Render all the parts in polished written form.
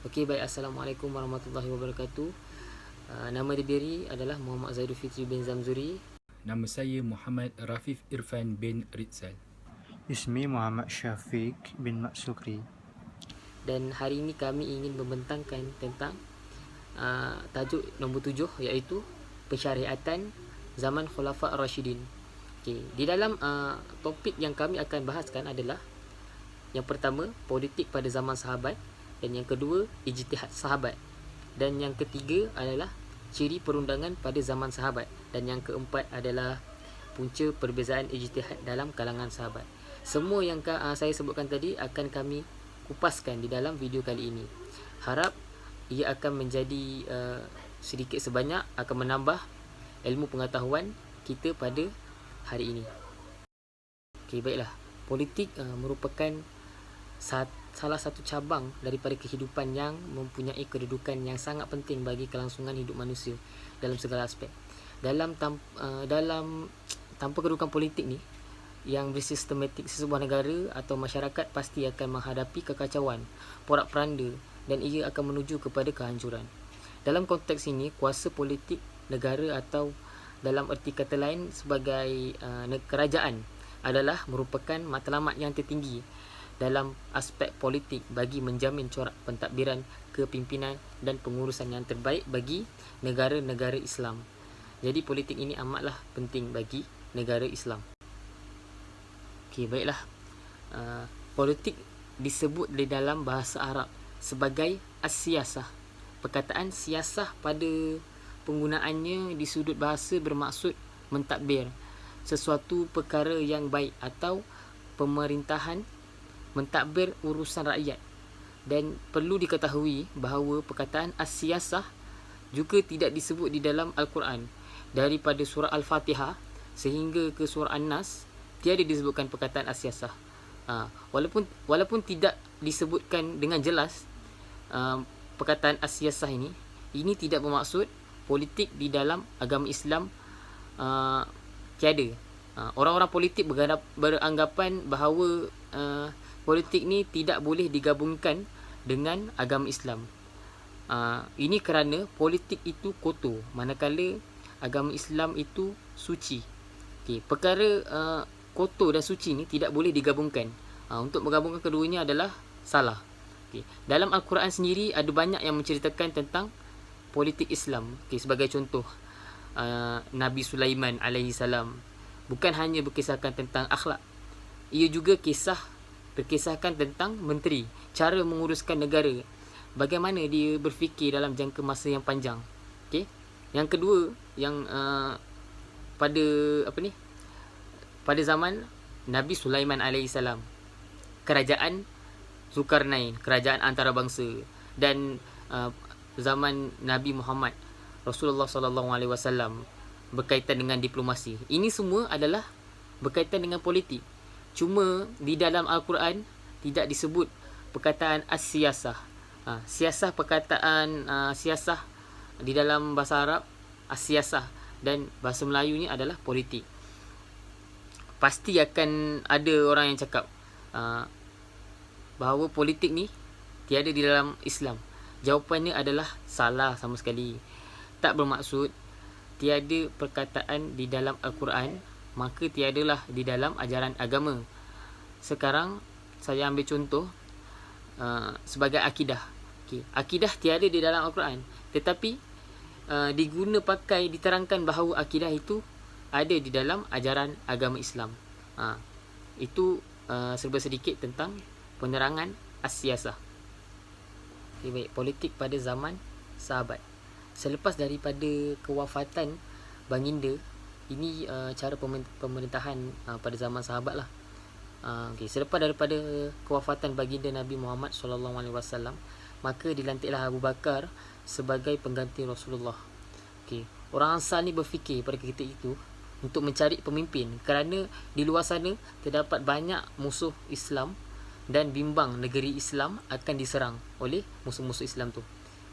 Okey, baik. Assalamualaikum warahmatullahi wabarakatuh. Nama diri adalah Muhammad Zaidul Fitri bin Zamzuri. Nama saya Muhammad Rafif Irfan bin Ritzal. Ismi Muhammad Syafiq bin Mak Sukri. Dan hari ini kami ingin membentangkan tentang tajuk nombor 7, iaitu Pensyariatan Zaman Khulafa Ar-Rashidin. Okey, di dalam topik yang kami akan bahaskan adalah yang pertama, politik pada zaman sahabat, dan yang kedua, ijtihad sahabat, dan yang ketiga adalah ciri perundangan pada zaman sahabat, dan yang keempat adalah punca perbezaan ijtihad dalam kalangan sahabat. Semua yang saya sebutkan tadi akan kami kupaskan di dalam video kali ini. Harap ia akan menjadi sedikit sebanyak akan menambah ilmu pengetahuan kita pada hari ini. Okey, baiklah. Politik merupakan salah satu cabang daripada kehidupan yang mempunyai kedudukan yang sangat penting bagi kelangsungan hidup manusia dalam segala aspek. Dalam tanpa kedudukan politik ni yang bersistematik, sesebuah negara atau masyarakat pasti akan menghadapi kekacauan, porak-poranda, dan ia akan menuju kepada kehancuran. Dalam konteks ini, kuasa politik negara atau dalam erti kata lain sebagai kerajaan adalah merupakan matlamat yang tertinggi dalam aspek politik bagi menjamin corak pentadbiran kepimpinan dan pengurusan yang terbaik bagi negara-negara Islam. Jadi politik ini amatlah penting bagi negara Islam. Okey, baiklah. Politik disebut di dalam bahasa Arab sebagai as-siyasah. Perkataan siyasah pada penggunaannya di sudut bahasa bermaksud mentadbir sesuatu perkara yang baik atau pemerintahan mentadbir urusan rakyat. Dan perlu diketahui bahawa perkataan as-siyasah juga tidak disebut di dalam Al-Quran. Daripada surah Al-Fatihah sehingga ke surah An-Nas tiada disebutkan perkataan as-siyasah. Walaupun tidak disebutkan dengan jelas perkataan as-siyasah ini tidak bermaksud politik di dalam agama Islam tiada. Orang-orang politik beranggapan bahawa politik ni tidak boleh digabungkan dengan agama Islam. Ini kerana politik itu kotor, manakala agama Islam itu suci. Okay, perkara kotor dan suci ni tidak boleh digabungkan. Untuk menggabungkan keduanya adalah salah. Okay. Dalam Al-Quran sendiri ada banyak yang menceritakan tentang politik Islam. Okay, sebagai contoh, Nabi Sulaiman alaihissalam bukan hanya berkisahkan tentang akhlak, ia juga berkisahkan tentang menteri, cara menguruskan negara, bagaimana dia berfikir dalam jangka masa yang panjang. Okey. Yang kedua, yang pada zaman Nabi Sulaiman alaihissalam, kerajaan Zulkarnain, kerajaan antarabangsa, dan zaman Nabi Muhammad Rasulullah SAW berkaitan dengan diplomasi. Ini semua adalah berkaitan dengan politik. Cuma di dalam Al-Quran tidak disebut perkataan as-siyasah. Siyasah, perkataan siyasah di dalam bahasa Arab as-siyasah, dan bahasa Melayunya adalah politik. Pasti akan ada orang yang cakap bahawa politik ni tiada di dalam Islam. Jawapannya adalah salah sama sekali. Tak bermaksud tiada perkataan di dalam Al-Quran, maka tiadalah di dalam ajaran agama. Sekarang saya ambil contoh sebagai akidah. Okay. Akidah tiada di dalam Al-Quran, tetapi diterangkan bahawa akidah itu ada di dalam ajaran agama Islam. Itu serba sedikit tentang penerangan as-siyasah. Okay, baik. Politik pada zaman sahabat. Selepas daripada kewafatan baginda, ini cara pemerintahan pada zaman sahabat lah. Okay. Selepas daripada kewafatan baginda Nabi Muhammad SAW, maka dilantiklah Abu Bakar sebagai pengganti Rasulullah. Okay. Orang Ansar ni berfikir pada ketika itu untuk mencari pemimpin, kerana di luar sana terdapat banyak musuh Islam dan bimbang negeri Islam akan diserang oleh musuh-musuh Islam tu.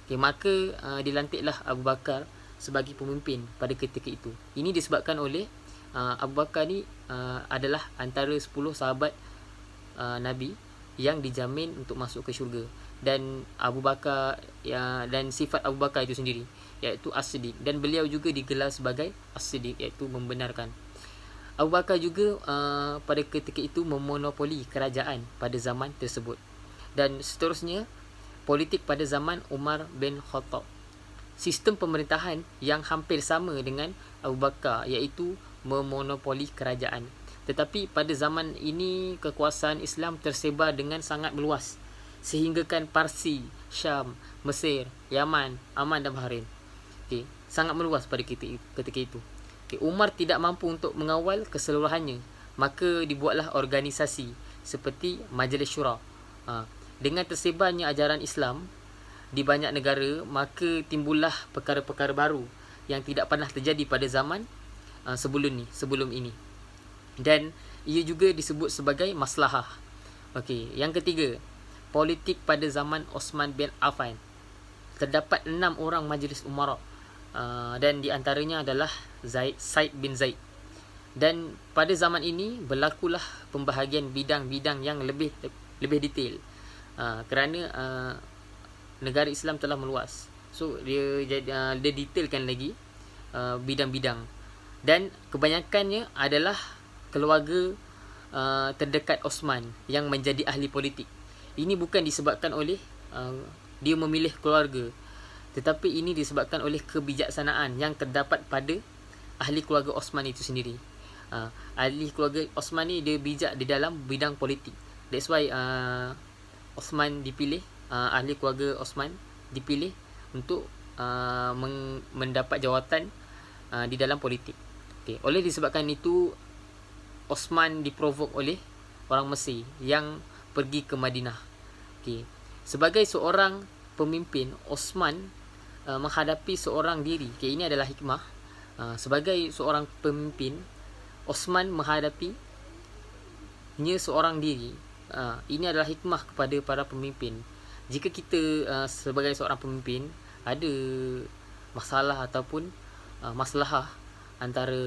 Okay. Maka dilantiklah Abu Bakar sebagai pemimpin pada ketika itu. Ini disebabkan oleh Abu Bakar ni adalah antara 10 sahabat Nabi yang dijamin untuk masuk ke syurga. dan Abu Bakar dan sifat Abu Bakar itu sendiri, iaitu As-Siddiq, dan beliau juga digelar sebagai As-Siddiq, iaitu membenarkan. Abu Bakar juga pada ketika itu memonopoli kerajaan pada zaman tersebut. Dan seterusnya, politik pada zaman Umar bin Khattab. Sistem pemerintahan yang hampir sama dengan Abu Bakar, iaitu memonopoli kerajaan. Tetapi pada zaman ini kekuasaan Islam tersebar dengan sangat meluas, sehinggakan Parsi, Syam, Mesir, Yaman, Aman dan Bahrain. Okay, sangat meluas pada ketika itu. Okay, Umar tidak mampu untuk mengawal keseluruhannya, maka dibuatlah organisasi seperti Majlis Syura. Dengan tersebarnya ajaran Islam di banyak negara, maka timbullah perkara-perkara baru yang tidak pernah terjadi pada zaman sebelum ini. Dan ia juga disebut sebagai maslahah. Okey, yang ketiga, politik pada zaman Osman bin Affan. Terdapat 6 orang majlis umara, dan di antaranya adalah Said bin Zaid. Dan pada zaman ini berlakulah pembahagian bidang-bidang yang lebih detail, kerana negara Islam telah meluas. So dia detailkan lagi bidang-bidang, dan kebanyakannya adalah keluarga terdekat Osman yang menjadi ahli politik. Ini bukan disebabkan oleh dia memilih keluarga, tetapi ini disebabkan oleh kebijaksanaan yang terdapat pada ahli keluarga Osman itu sendiri. Ahli keluarga Osman ni dia bijak di dalam bidang politik. That's why Osman dipilih, ahli keluarga Osman dipilih untuk mendapat jawatan di dalam politik. Okay. Oleh disebabkan itu, Osman diprovok oleh orang Mesir yang pergi ke Madinah. Okay. Sebagai seorang pemimpin, Osman menghadapi seorang diri. Okay, ini adalah hikmah. Sebagai seorang pemimpin, Osman menghadapi seorang diri. Ini adalah hikmah kepada para pemimpin. Jika kita sebagai seorang pemimpin ada masalah ataupun maslahah antara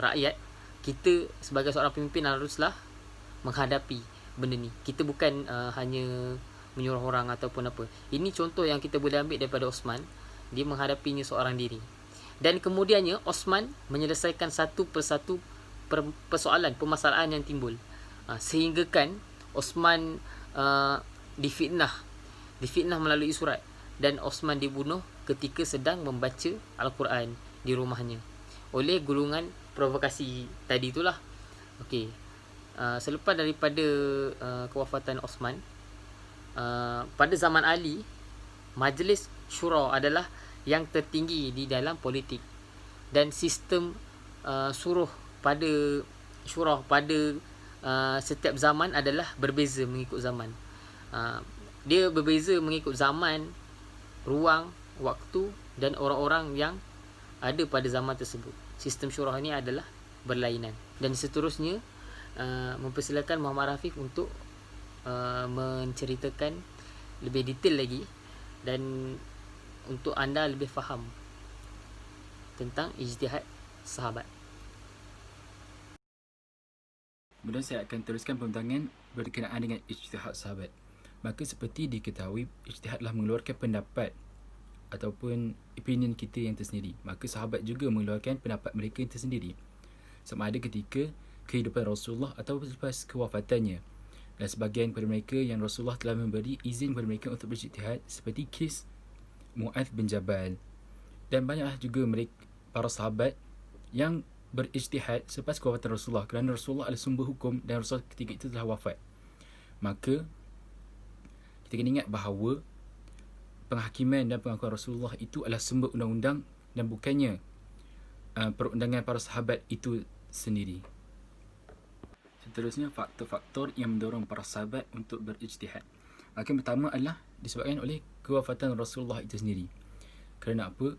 rakyat, kita sebagai seorang pemimpin haruslah menghadapi benda ni. Kita bukan hanya menyuruh orang ataupun apa. Ini contoh yang kita boleh ambil daripada Osman. Dia menghadapinya seorang diri. Dan kemudiannya Osman menyelesaikan satu persatu permasalahan yang timbul. Sehinggakan Osman difitnah melalui surat, dan Osman dibunuh ketika sedang membaca Al-Quran di rumahnya oleh golongan provokasi tadi itulah. Okey. Selepas daripada kewafatan Osman, pada zaman Ali, Majlis Syura adalah yang tertinggi di dalam politik, dan sistem syura pada setiap zaman adalah berbeza mengikut zaman. Dia berbeza mengikut zaman, ruang, waktu dan orang-orang yang ada pada zaman tersebut. Sistem syura ni adalah berlainan. Dan seterusnya, mempersilakan Muhammad Rafif untuk menceritakan lebih detail lagi, dan untuk anda lebih faham tentang ijtihad sahabat. Kemudian saya akan teruskan pembentangan berkenaan dengan ijtihad sahabat. Maka seperti diketahui, ijtihadlah mengeluarkan pendapat ataupun opinion kita yang tersendiri. Maka sahabat juga mengeluarkan pendapat mereka yang tersendiri, sama ada ketika kehidupan Rasulullah atau selepas kewafatannya. Dan sebahagian daripada mereka yang Rasulullah telah memberi izin kepada mereka untuk berijtihad, seperti kes Mu'adz bin Jabal. Dan banyaklah juga mereka, para sahabat yang berijtihad selepas kewafatan Rasulullah, kerana Rasulullah adalah sumber hukum dan Rasulullah ketika itu telah wafat. Maka kita kena ingat bahawa penghakiman dan pengakuan Rasulullah itu adalah sumber undang-undang dan bukannya perundangan para sahabat itu sendiri. Seterusnya, faktor-faktor yang mendorong para sahabat untuk berijtihad. Maka yang pertama adalah disebabkan oleh kewafatan Rasulullah itu sendiri. Kerana apa?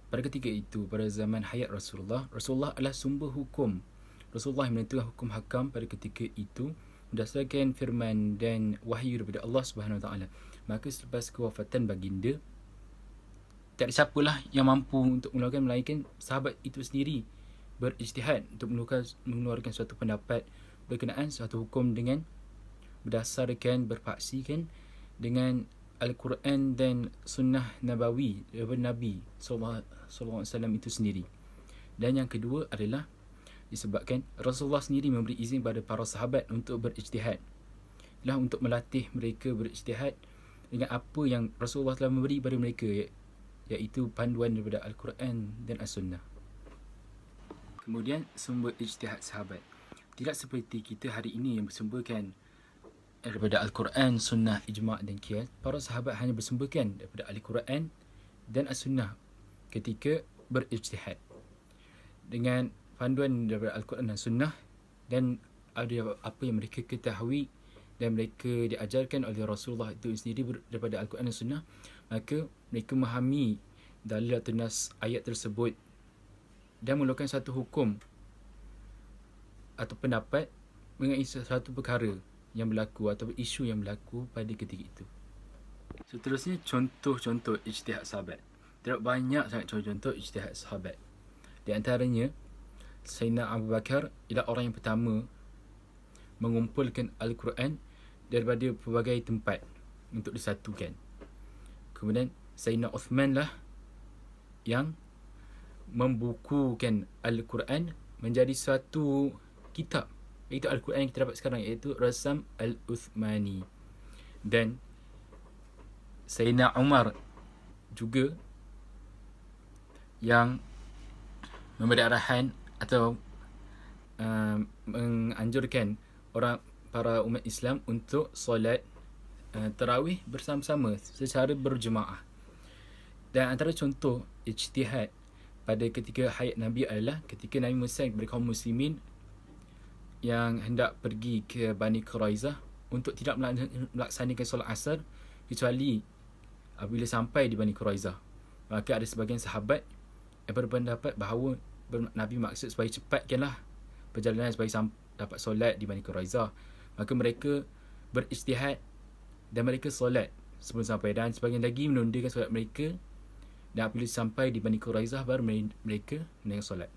Pada ketika itu, pada zaman hayat Rasulullah adalah sumber hukum. Rasulullah yang menentukan hukum hakam pada ketika itu berdasarkan firman dan wahyu daripada Allah Subhanahu Wa Taala. Maka selepas kewafatan baginda, tak ada siapalah yang mampu untuk mengeluarkan melainkan sahabat itu sendiri berijtihad untuk mengeluarkan suatu pendapat berkenaan suatu hukum dengan berdasarkan, berpaksikan dengan Al-Quran dan Sunnah Nabawi daripada Nabi SAW itu sendiri. Dan yang kedua adalah disebabkan Rasulullah sendiri memberi izin pada para sahabat untuk berijtihad. Ialah untuk melatih mereka berijtihad dengan apa yang Rasulullah telah memberi kepada mereka, iaitu panduan daripada Al-Quran dan As-Sunnah. Kemudian sumber ijtihad sahabat. Tidak seperti kita hari ini yang bersumberkan daripada Al-Quran, Sunnah, Ijma' dan Qiyas. Para sahabat hanya bersumberkan daripada Al-Quran dan As-Sunnah ketika berijtihad dengan panduan daripada Al-Quran dan Sunnah, dan ada apa yang mereka ketahui dan mereka diajarkan oleh Rasulullah itu sendiri daripada Al-Quran dan Sunnah, maka mereka memahami dalil atau nas ayat tersebut dan mengeluarkan satu hukum atau pendapat mengenai sesuatu perkara yang berlaku atau isu yang berlaku pada ketika itu. Seterusnya, contoh-contoh ijtihad sahabat. Terdapat banyak sangat contoh-contoh ijtihad sahabat. Di antaranya, Sayyidina Abu Bakar ialah orang yang pertama mengumpulkan Al-Quran daripada pelbagai tempat untuk disatukan. Kemudian Sayyidina Uthman lah yang membukukan Al-Quran menjadi suatu kitab, iaitu Al-Quran yang kita dapat sekarang, iaitu Rasam Al-Uthmani. Dan Sayyidina Umar juga yang memberi arahan atau menganjurkan para umat Islam untuk solat tarawih bersama-sama secara berjemaah. Dan antara contoh ijtihad pada ketika hayat Nabi adalah ketika Nabi memesan kepada kaum muslimin yang hendak pergi ke Bani Quraizah untuk tidak melaksanakan solat asar kecuali apabila sampai di Bani Quraizah. Maka ada sebahagian sahabat yang berpendapat bahawa Nabi maksud supaya cepatkanlah perjalanan supaya dapat solat di Bani Quraizah. Maka mereka berijtihad dan mereka solat sebelum sampai, dan sebahagian lagi menundakan solat mereka, dan apabila sampai di Bani Quraizah baru mereka menunaikan solat.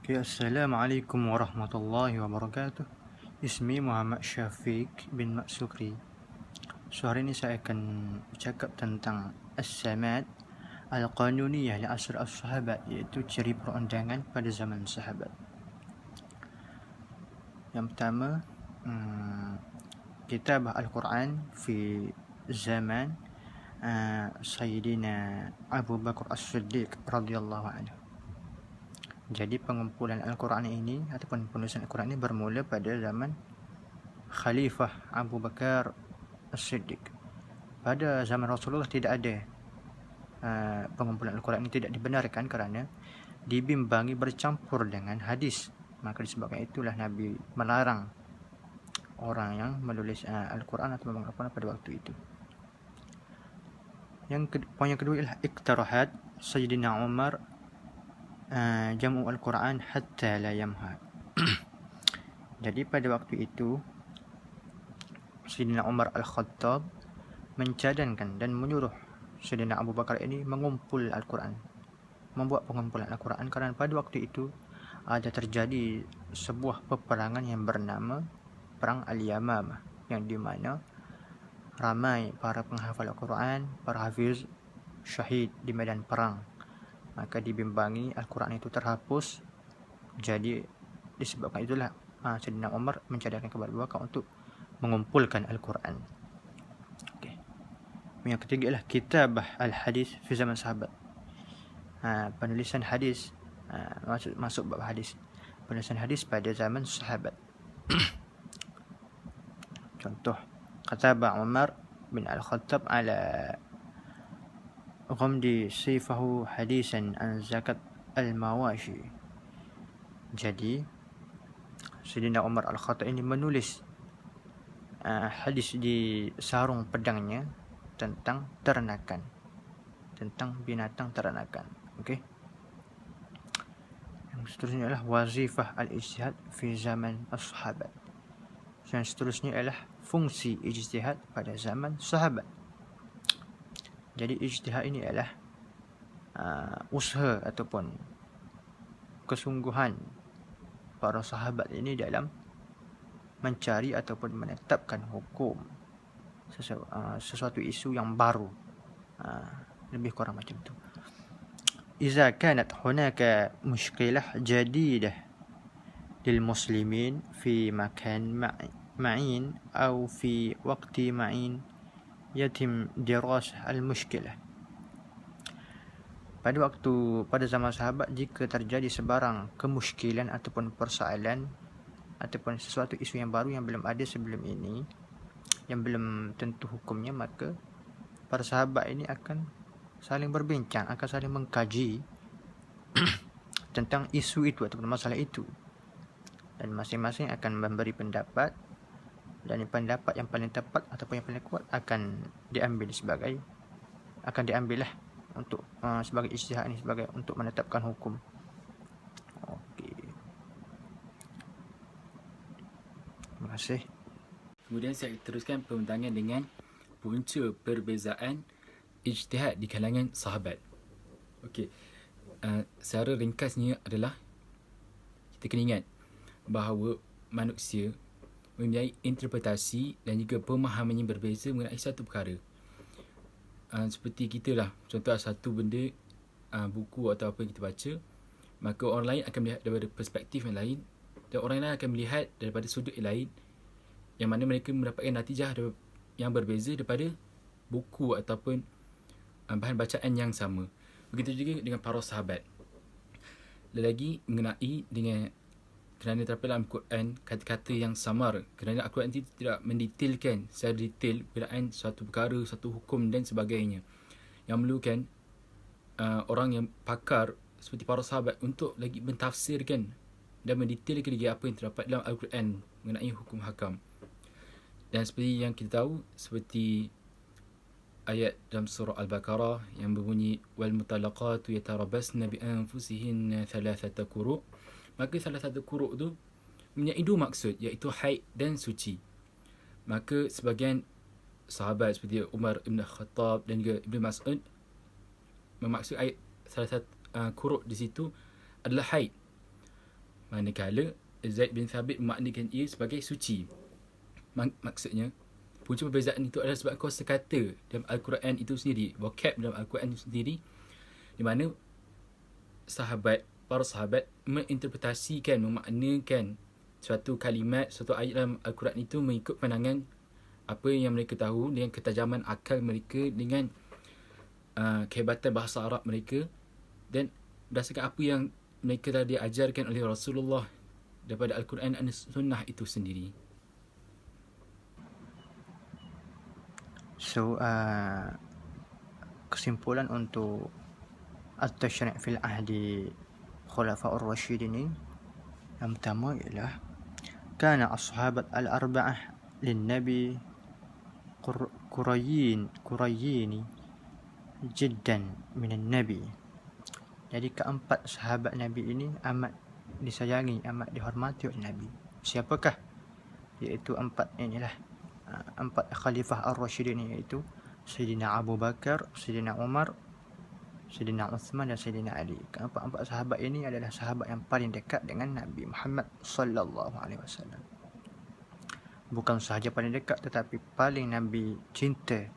Assalamualaikum warahmatullahi wabarakatuh. Ismi Muhammad Syafiq bin Maksukri. So, hari ini saya akan bercakap tentang As-Samad Al-Qanuniyah li Asr As-Sahabat, iaitu ciri perundangan pada zaman sahabat. Yang pertama, kitabah Al-Quran fi zaman Sayyidina Abu Bakar As-Siddiq radhiyallahu anhu. Jadi pengumpulan Al-Quran ini ataupun penulisan Al-Quran ini bermula pada zaman Khalifah Abu Bakar As-Siddiq. Pada zaman Rasulullah tidak ada pengumpulan Al-Quran ini, tidak dibenarkan kerana dibimbangi bercampur dengan hadis. Maka disebabkan itulah Nabi melarang orang yang menulis Al-Quran atau membangun Al-Quran pada waktu itu. Poin yang kedua ialah iktirahat Sayyidina Umar jamu Al-Quran hatta la yamha. Jadi pada waktu itu Sayyidina Umar Al-Khattab mencadangkan dan menyuruh Sayyidina Abu Bakar ini mengumpul Al-Quran, membuat pengumpulan Al-Quran, kerana pada waktu itu ada terjadi sebuah peperangan yang bernama Perang Al-Yamamah, yang di mana ramai para penghafal Al-Quran, para hafiz syahid di medan perang. Maka dibimbangi Al-Quran itu terhapus. Jadi disebabkan itulah Sayyidina Umar mencadangkan kepada Abu Bakar untuk mengumpulkan Al-Quran. Okay. Yang ketiga ialah kitabah Al-Hadis fi zaman sahabat. Penulisan hadis, masuk bab hadis. Penulisan hadis pada zaman sahabat. Contoh, kataba Umar bin Al-Khattab ala ghamdi sifahu hadisan an zakat al-mawashi. Jadi Sayyidina Umar Al-Khattab ini menulis hadis di sarung pedangnya tentang ternakan, tentang binatang ternakan. Okey. Yang seterusnya adalah wazifah al-ijtihad fi zaman as-sahabat. Yang seterusnya adalah fungsi ijtihad pada zaman sahabat. Jadi ijtihad ini adalah usaha ataupun kesungguhan para sahabat ini dalam mencari ataupun menetapkan hukum sesuatu isu yang baru. Lebih kurang macam tu. إذا كانت هناك مشكلة جديدة للمسلمين في مكان معين أو في وقت معين يتم دراسة المشكلة. Pada zaman sahabat, jika terjadi sebarang kemusykilan ataupun persoalan ataupun sesuatu isu yang baru yang belum ada sebelum ini, yang belum tentu hukumnya, maka para sahabat ini akan saling berbincang, akan saling mengkaji tentang isu itu ataupun masalah itu, dan masing-masing akan memberi pendapat, dan pendapat yang paling tepat ataupun yang paling kuat akan diambil lah untuk sebagai ijtihad ini, sebagai untuk menetapkan hukum. Okey. Terima kasih. Kemudian saya teruskan pembentangan dengan punca perbezaan ijtihad di kalangan sahabat. Okey. Secara ringkasnya adalah kita kena ingat bahawa manusia mempunyai interpretasi dan juga pemahaman yang berbeza mengenai satu perkara. Seperti kita lah, contoh satu benda, buku atau apa yang kita baca, maka orang lain akan melihat daripada perspektif yang lain, dan orang lain akan melihat daripada sudut yang lain, yang mana mereka mendapatkan natijah yang berbeza daripada buku ataupun bahan bacaan yang sama. Begitu juga dengan para sahabat. Lagi mengenai dengan kerana terdapat dalam Al-Quran kata-kata yang samar, kerana Al-Quran itu tidak mendetailkan secara detail berkenaan suatu perkara, satu hukum dan sebagainya, yang memerlukan orang yang pakar seperti para sahabat untuk lagi mentafsirkan dan mendetailkan lagi apa yang terdapat dalam Al-Quran mengenai hukum hakam. Dan seperti yang kita tahu, seperti ayat dalam surah Al-Baqarah yang berbunyi wal mutalaqatu yatarabasna bi anfusihinna thalathata quru', maka salah satu quru' tu mempunyai dua maksud, iaitu haid dan suci. Maka sebahagian sahabat seperti Umar Ibn Khattab dan juga Ibn Mas'ud memaksud ayat salah satu quru' di situ adalah haid, manakala Zaid bin Thabit memaknakan ia sebagai suci. Maksudnya punca perbezaan itu adalah sebab kosakata dalam Al-Quran itu sendiri, vocab dalam Al-Quran itu sendiri, di mana para sahabat menginterpretasikan, memaknakan suatu kalimat, suatu ayat dalam Al-Quran itu mengikut pandangan apa yang mereka tahu, dengan ketajaman akal mereka, dengan kehebatan bahasa Arab mereka, dan berdasarkan apa yang mereka telah diajarkan oleh Rasulullah daripada Al-Quran dan Sunnah itu sendiri. So, kesimpulan untuk at-tashri' fil ahdi khulafa'ur rasyidin ini, yang pertama ialah kana ashabat al-arba'ah lin nabi qurayyin jiddan minan nabi. Jadi keempat sahabat nabi ini amat disayangi, amat dihormati oleh nabi. Siapakah? Iaitu empat khalifah ar-rasyidin, iaitu Sayyidina Abu Bakar, Sayyidina Umar, Sayyidina Uthman dan Sayyidina Ali. Keempat sahabat ini adalah sahabat yang paling dekat dengan Nabi Muhammad sallallahu alaihi wasallam. Bukan sahaja paling dekat, tetapi paling Nabi cinta,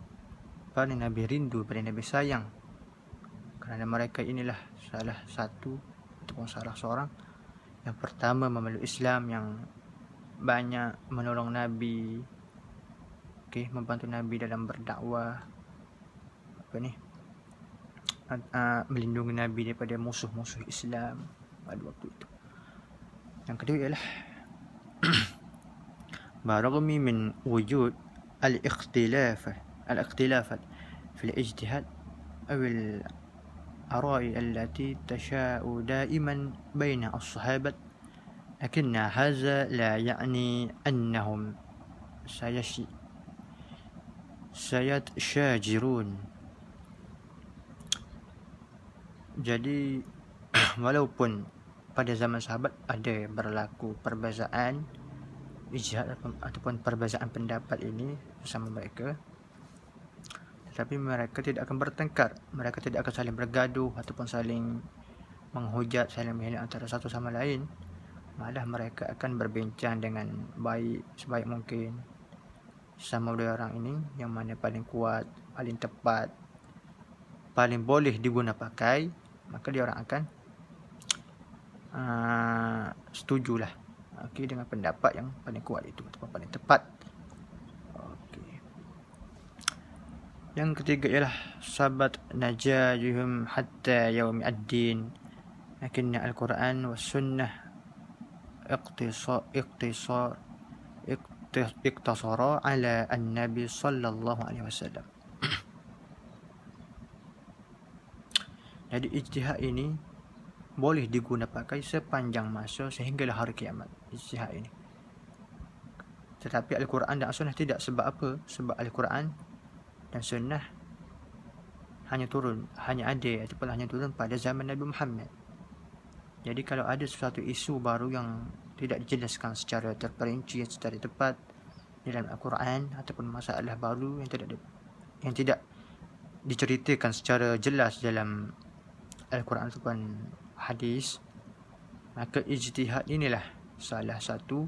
paling Nabi rindu, paling Nabi sayang. Kerana mereka inilah salah satu ataupun salah seorang yang pertama memeluk Islam, yang banyak menolong Nabi, membantu Nabi dalam berdakwah, melindungi Nabi daripada musuh-musuh Islam pada waktu itu. Yang kedua ialah baragmi min wujud al-ikhtilafat fil ijtihad aw al-ara'i allati tasha'u da'iman baina as-sahabat, lakin hadha la ya'ni annahum sayatshajirun. Jadi walaupun pada zaman sahabat ada berlaku perbezaan ijtihad ataupun perbezaan pendapat ini bersama mereka, tetapi mereka tidak akan bertengkar, mereka tidak akan saling bergaduh ataupun saling menghujat, saling menghina antara satu sama lain. malah mereka akan berbincang dengan baik, sebaik mungkin sama dua orang ini yang mana paling kuat, paling tepat, paling boleh diguna pakai, maka dia orang akan setujulah dengan pendapat yang paling kuat itu atau paling tepat. Yang ketiga ialah sabat najajuhum hatta yaumi ad-din. Lakinna al-Quran was sunnah iktasara ala an-nabi sallallahu alaihi wasallam. Jadi ijtihad ini boleh diguna pakai sepanjang masa sehinggalah hari kiamat. Ijtihad ini. Tetapi Al-Quran dan Sunnah tidak. Sebab apa? Sebab Al-Quran dan Sunnah hanya ada ataupun hanya turun pada zaman Nabi Muhammad. Jadi kalau ada sesuatu isu baru yang tidak dijelaskan secara terperinci, secara tepat dalam Al-Quran, ataupun masalah baru yang tidak diceritakan secara jelas dalam Al-Quran ataupun hadis, maka ijtihad inilah salah satu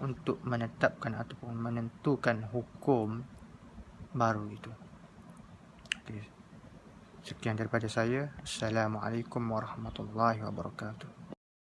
untuk menetapkan ataupun menentukan hukum baru itu. Sekian daripada saya. Assalamualaikum warahmatullahi wabarakatuh.